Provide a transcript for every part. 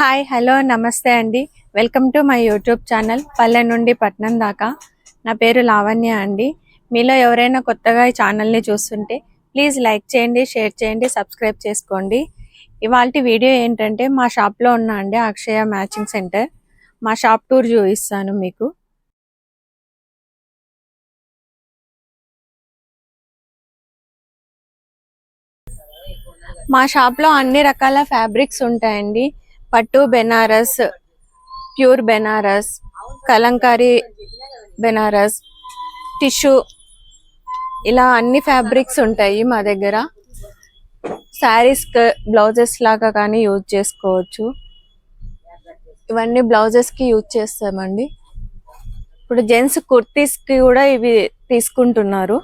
Hi hello నమస్తే అండి. Welcome to my YouTube channel పల్లె నుండి పట్నం దాకా. నా పేరు లావణ్య అండి. మీలో ఎవరైనా కొత్తగా ఈ ఛానల్ని చూస్తుంటే ప్లీజ్ లైక్ చేయండి, షేర్ చేయండి, సబ్స్క్రైబ్ చేసుకోండి. ఇవాల్టి వీడియో ఏంటంటే మా షాప్లో ఉన్న అండి అక్షయ మ్యాచింగ్ సెంటర్. మా షాప్ టూర్ చూపిస్తాను మీకు. మా షాప్లో అన్ని రకాల ఫ్యాబ్రిక్స్ ఉంటాయండి. పట్టు బెనారస్, ప్యూర్ బెనారస్, కలంకారీ బెనారస్, టిష్యూ, ఇలా అన్ని ఫ్యాబ్రిక్స్ ఉంటాయి మా దగ్గర. శారీస్ బ్లౌజెస్ లాగా కానీ యూజ్ చేసుకోవచ్చు. ఇవన్నీ బ్లౌజెస్ కి యూజ్ చేస్తామండి. ఇప్పుడు జెంట్స్ కుర్తీస్ కి కూడా ఇవి తీసుకుంటున్నారు.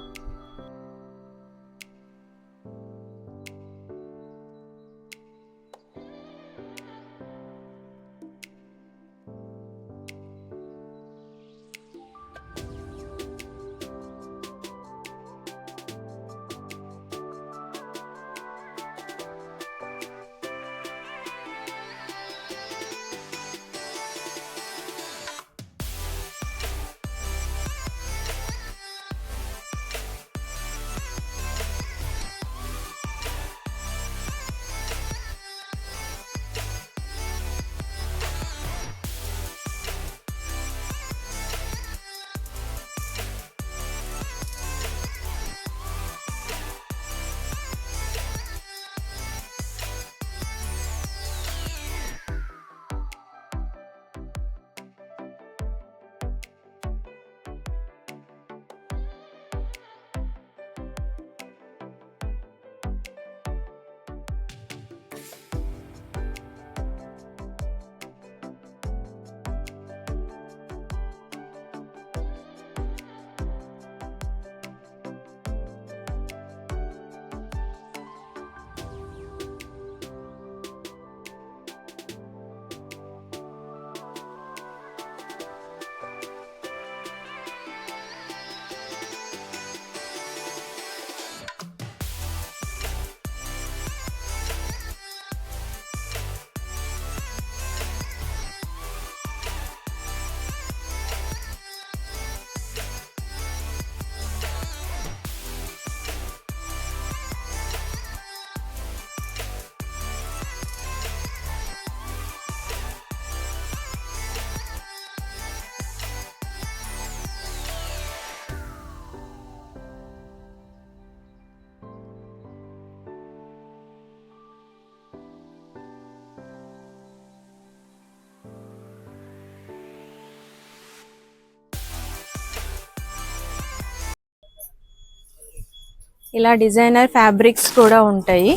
ఇలా డిజైనర్ ఫ్యాబ్రిక్స్ కూడా ఉంటాయి.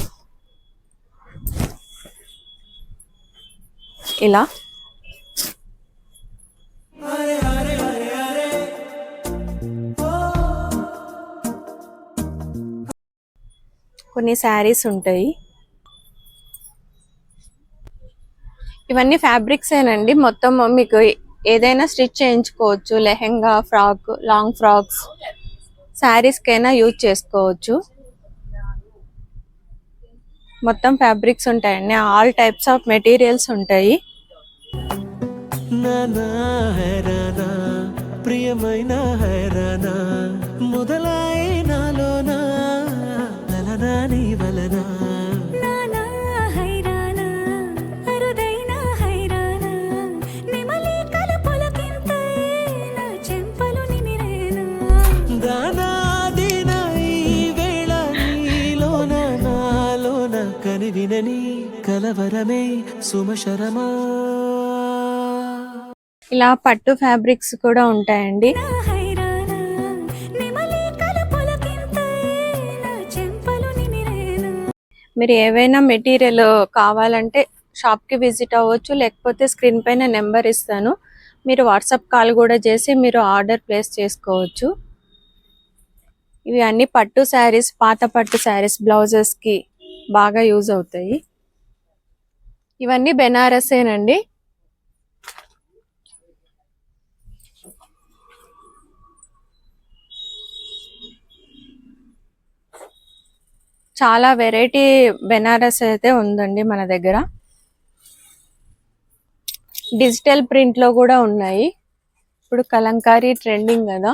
ఇలా కొన్ని శారీస్ ఉంటాయి. ఇవన్నీ ఫ్యాబ్రిక్స్ ఏనండి. మొత్తం మీకు ఏదైనా స్టిచ్ చేయించుకోవచ్చు. Lehenga, frock, long frocks, saris కైనా యూజ్ చేసుకోవచ్చు. మొత్తం ఫ్యాబ్రిక్స్ ఉంటాయండి. ఆల్ టైప్స్ ఆఫ్ మెటీరియల్స్ ఉంటాయి. ప్రియమైన హైరానా మొదలై నాలోనా లలనా నీ వలనా వినని కలవరమే సుమశరమా. ఇలా పట్టు ఫ్యాబ్రిక్స్ కూడా ఉంటాయండి. మీరు ఏవైనా మెటీరియల్ కావాలంటే షాప్కి విజిట్ అవ్వచ్చు, లేకపోతే స్క్రీన్ పైన నెంబర్ ఇస్తాను. మీరు వాట్సాప్ కాల్ కూడా చేసి మీరు ఆర్డర్ ప్లేస్ చేసుకోవచ్చు. ఇవి అన్ని పట్టు శారీస్, పాత పట్టు శారీస్ బ్లౌజెస్కి బాగా యూజ్ అవుతాయి. ఇవన్నీ బెనారసేనండి. చాలా వెరైటీ బెనారస్ అయితే ఉందండి మన దగ్గర. డిజిటల్ ప్రింట్ లో కూడా ఉన్నాయి. ఇప్పుడు కలంకారీ ట్రెండింగ్ కదా.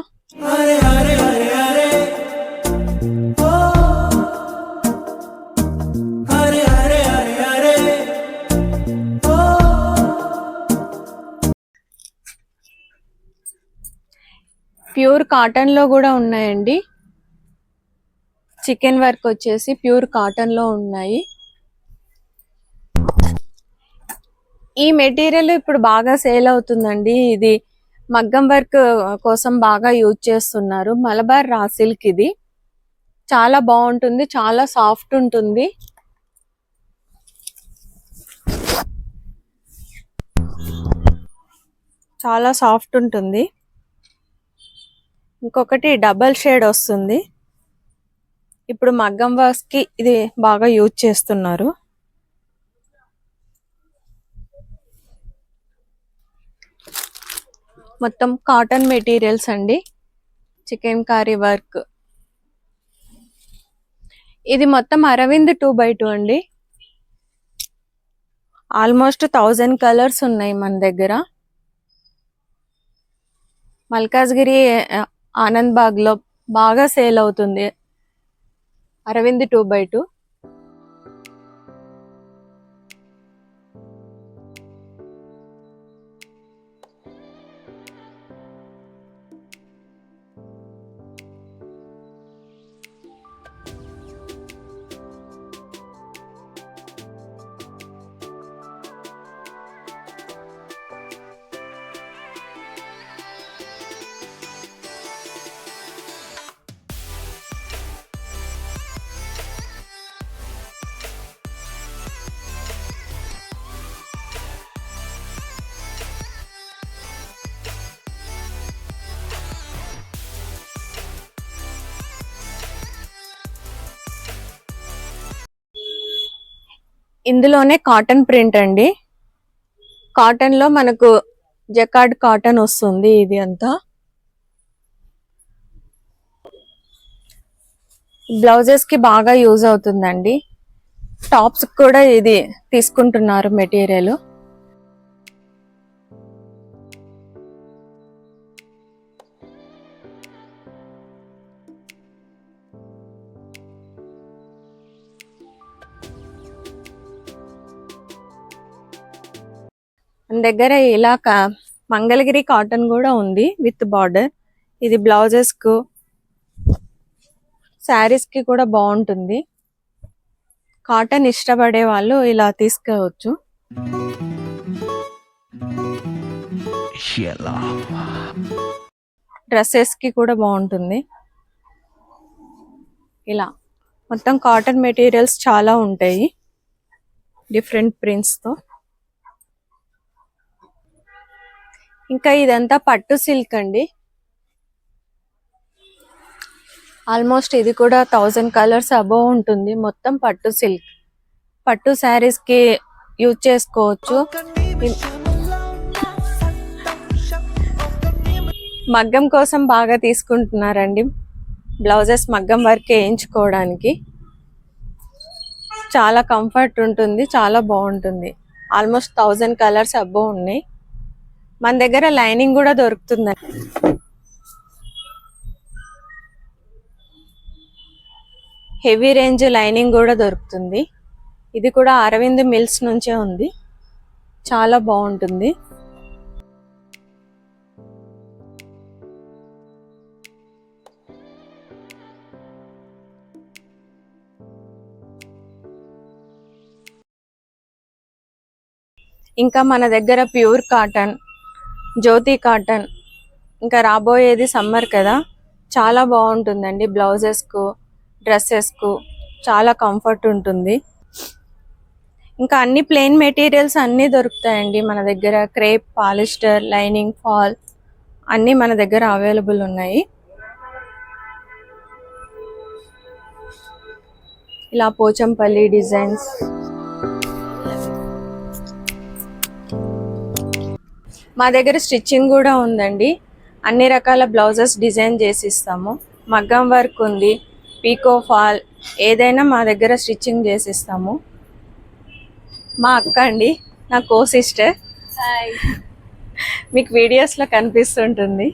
ప్యూర్ కాటన్ లో కూడా ఉన్నాయండి. చికెన్ వర్క్ వచ్చేసి ప్యూర్ కాటన్ లో ఉన్నాయి. ఈ మెటీరియల్ ఇప్పుడు బాగా సేల్ అవుతుందండి. ఇది మగ్గం వర్క్ కోసం బాగా యూజ్ చేస్తున్నారు. మలబార్ రా సిల్క్ ఇది చాలా బాగుంటుంది, చాలా సాఫ్ట్ ఉంటుంది. చాలా సాఫ్ట్ ఉంటుంది. ఇంకొకటి డబల్ షేడ్ వస్తుంది. ఇప్పుడు మగ్గం వర్క్స్ కి ఇది బాగా యూజ్ చేస్తున్నారు. మొత్తం కాటన్ మెటీరియల్స్ అండి. చికెన్ కారీ వర్క్ ఇది మొత్తం అరవింద్ 2x2 అండి. ఆల్మోస్ట్ 1000 కలర్స్ ఉన్నాయి మన దగ్గర. మల్కాజ్గిరి ఆనంద్ బాగ్ లో బాగా సేల్ అవుతుంది అరవింద్ 2x2. ఇందులోనే కాటన్ ప్రింట్ అండి. కాటన్ లో మనకు జకార్డ్ కాటన్ వస్తుంది. ఇది అంతా బ్లౌజెస్ కి బాగా యూజ్ అవుతుందండి. టాప్స్ కూడా ఇది తీసుకుంటున్నారు మెటీరియల్. మన దగ్గర ఇలా మంగళగిరి కాటన్ కూడా ఉంది విత్ బార్డర్. ఇది బ్లౌజెస్ కు శారీస్ కి కూడా బాగుంటుంది. కాటన్ ఇష్టపడే వాళ్ళు ఇలా తీసుకోవచ్చు. డ్రెస్సెస్ కి కూడా బాగుంటుంది. ఇలా మొత్తం కాటన్ మెటీరియల్స్ చాలా ఉంటాయి డిఫరెంట్ ప్రింట్స్ తో. ఇంకా ఇదంతా పట్టు సిల్క్ అండి. ఆల్మోస్ట్ ఇది కూడా 1000 కలర్స్ అబోవ్ ఉంటుంది. మొత్తం పట్టు సిల్క్. పట్టు శారీస్ కి యూజ్ చేసుకోవచ్చు. మగ్గం కోసం బాగా తీసుకుంటున్నారండి. బ్లౌజెస్ మగ్గం వర్క్ వేయించుకోవడానికి చాలా కంఫర్ట్ ఉంటుంది, చాలా బాగుంటుంది. ఆల్మోస్ట్ 1000 కలర్స్ అబోవ్ ఉన్నాయి. మన దగ్గర లైనింగ్ కూడా దొరుకుతుంది. హెవీ రేంజ్ లైనింగ్ కూడా దొరుకుతుంది. ఇది కూడా అరవింద్ మిల్స్ నుంచే ఉంది. చాలా బాగుంటుంది. ఇంకా మన దగ్గర ప్యూర్ కాటన్, జ్యోతి కాటన్, ఇంకా రాబోయేది సమ్మర్ కదా, చాలా బాగుంటుందండి. బ్లౌజెస్ కు డ్రెస్సెస్ కు చాలా కంఫర్ట్ ఉంటుంది. ఇంకా అన్ని ప్లెయిన్ మెటీరియల్స్ అన్నీ దొరుకుతాయండి మన దగ్గర. క్రేప్, పాలిస్టర్, లైనింగ్, ఫాల్ అన్నీ మన దగ్గర అవైలబుల్ ఉన్నాయి. ఇలా పోచంపల్లి డిజైన్స్, మా దగ్గర స్టిచ్చింగ్ కూడా ఉందండి. అన్ని రకాల బ్లౌజెస్ డిజైన్ చేసి ఇస్తాము. మగ్గం వర్క్ ఉంది, పీకో, ఫాల్ ఏదైనా మా దగ్గర స్టిచ్చింగ్ చేసి ఇస్తాము. మా అక్క అండి, నా కో సిస్టర్, మీకు వీడియోస్లో కనిపిస్తుంటుంది.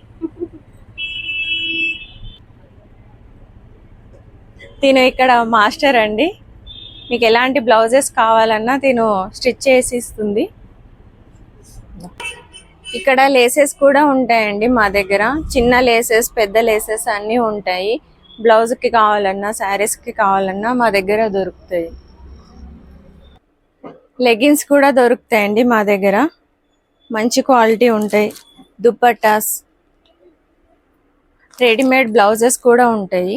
తిను ఇక్కడ మాస్టర్ అండి. మీకు ఎలాంటి బ్లౌజెస్ కావాలన్నా తిను స్టిచ్ చేసి ఇస్తుంది. ఇక్కడ లేసెస్ కూడా ఉంటాయండి మా దగ్గర. చిన్న లేసెస్, పెద్ద లేసెస్ అన్నీ ఉంటాయి. బ్లౌజ్కి కావాలన్నా, శారీస్కి కావాలన్నా మా దగ్గర దొరుకుతాయి. లెగిన్స్ కూడా దొరుకుతాయండి మా దగ్గర. మంచి క్వాలిటీ ఉంటాయి. దుపట్టాస్, రెడీమేడ్ బ్లౌజెస్ కూడా ఉంటాయి.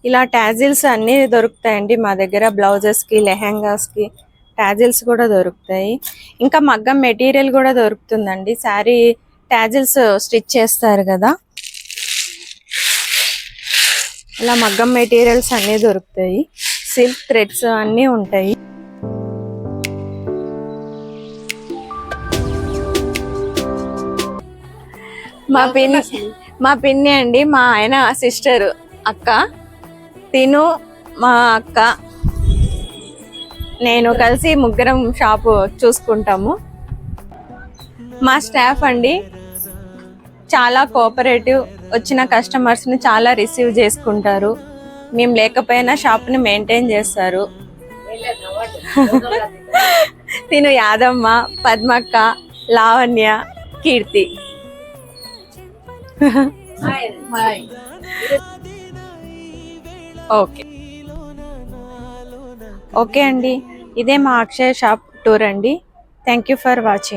ఇలా టాజిల్స్ అన్నీ దొరుకుతాయండి మా దగ్గర. బ్లౌజెస్కి, లెహెంగాస్కి టాజిల్స్ కూడా దొరుకుతాయి. ఇంకా మగ్గం మెటీరియల్ కూడా దొరుకుతుందండి. శారీ టాజిల్స్ స్టిచ్ చేస్తారు కదా, ఇలా మగ్గం మెటీరియల్స్ అన్నీ దొరుకుతాయి. సిల్క్ థ్రెడ్స్ అన్నీ ఉంటాయి. మా పిన్ని అండి, మా ఆయన సిస్టర్ అక్క. తిను, మా అక్క, నేను కలిసి ముగ్గురం షాపు చూసుకుంటాము. మా స్టాఫ్ అండి చాలా కోఆపరేటివ్. వచ్చిన కస్టమర్స్ని చాలా రిసీవ్ చేసుకుంటారు. మేము లేకపోయినా షాప్ని మెయింటైన్ చేస్తారు. తిను యాదమ్మ, పద్మక్క, లావణ్య, కీర్తి. ఓకే ఓకే అండి, ఇదే మా అక్షయ షాప్ టూర్ అండి. Thank you for watching.